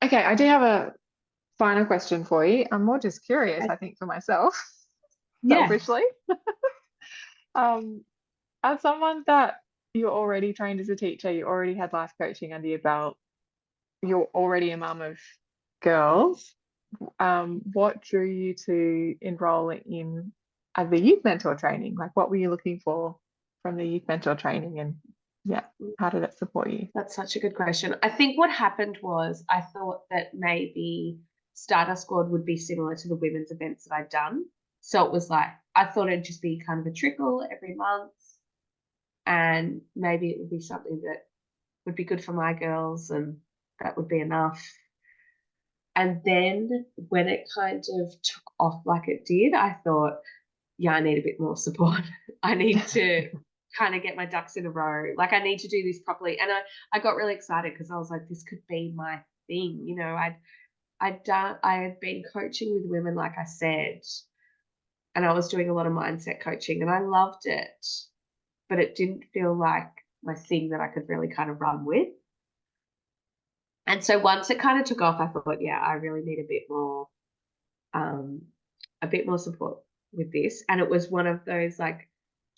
Okay, I do have a final question for you. I'm more just curious, Okay. I think, for myself, Yeah. selfishly. Um, as someone that you're already trained as a teacher, you already had life coaching under your belt, you're already a mum of girls. What drew you to enroll in the youth mentor training? Like, what were you looking for from the youth mentor training, and yeah, how did it support you? That's such a good question. I think what happened was I thought that maybe Stardust Squad would be similar to the women's events that I'd done. So it was like, I thought it'd just be kind of a trickle every month, and maybe it would be something that would be good for my girls, and that would be enough. And then when it kind of took off like it did, I thought, yeah, I need a bit more support. I need to kind of get my ducks in a row. Like I need to do this properly. And I got really excited because I was like, this could be my thing. You know, I had been coaching with women, like I said, and I was doing a lot of mindset coaching and I loved it, but it didn't feel like my thing that I could really kind of run with. And so once it kind of took off, I thought, yeah, I really need um, a bit more support with this. And it was one of those like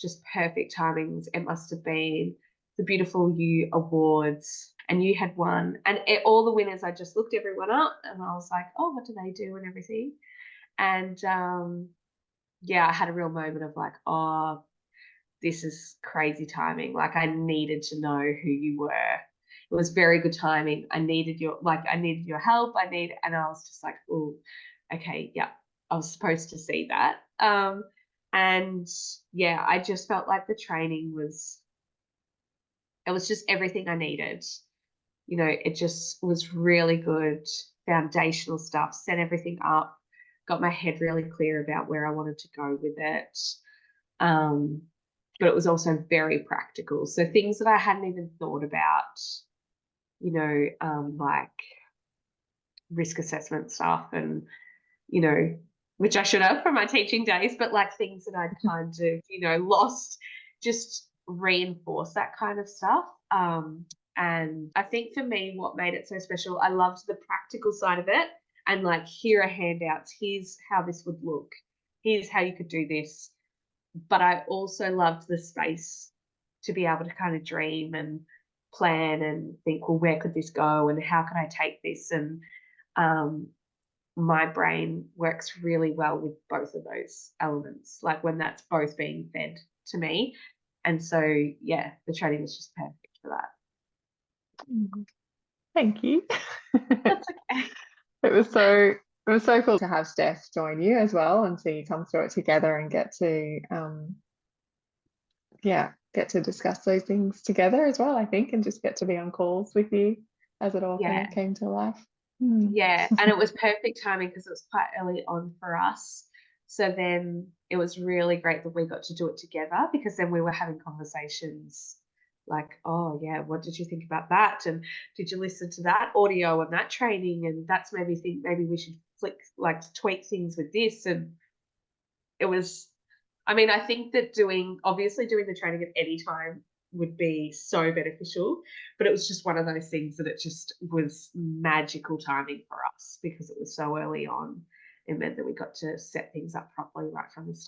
just perfect timings. It must have been the Beautiful You Awards, and you had won. And all the winners, I just looked everyone up and I was like, oh, what do they do and everything. And yeah, I had a real moment of like, oh, this is crazy timing. Like I needed to know who you were. It was very good timing. I needed your help. And I was just like, oh, okay, yeah, I was supposed to see that. And yeah, I just felt like the training it was just everything I needed. You know, it just was really good foundational stuff, set everything up, got my head really clear about where I wanted to go with it. Um, but it was also very practical. So things that I hadn't even thought about, like risk assessment stuff and, you know, which I should have from my teaching days, but like things that I'd kind of, lost, just reinforce that kind of stuff. And I think for me, what made it so special, I loved the practical side of it. And like, here are handouts. Here's how this would look. Here's how you could do this. But I also loved the space to be able to kind of dream and plan and think, well, where could this go and how can I take this? And um, my brain works really well with both of those elements, like when that's both being fed to me. And so, yeah, the training was just perfect for that. Mhm. Thank you. That's okay. It was so cool to have Steph join you as well and see you come through it together and get to discuss those things together as well, I think, and just get to be on calls with you as it all kind Yeah. of came to life. Hmm. Yeah. And it was perfect timing because it was quite early on for us. So then it was really great that we got to do it together because then we were having conversations like, oh, yeah, what did you think about that? And did you listen to that audio and that training? And that's maybe think maybe we should tweak things with this. And it was, I mean, I think that obviously doing the training at any time would be so beneficial, but it was just one of those things that it just was magical timing for us because it was so early on. It meant that we got to set things up properly right from the start.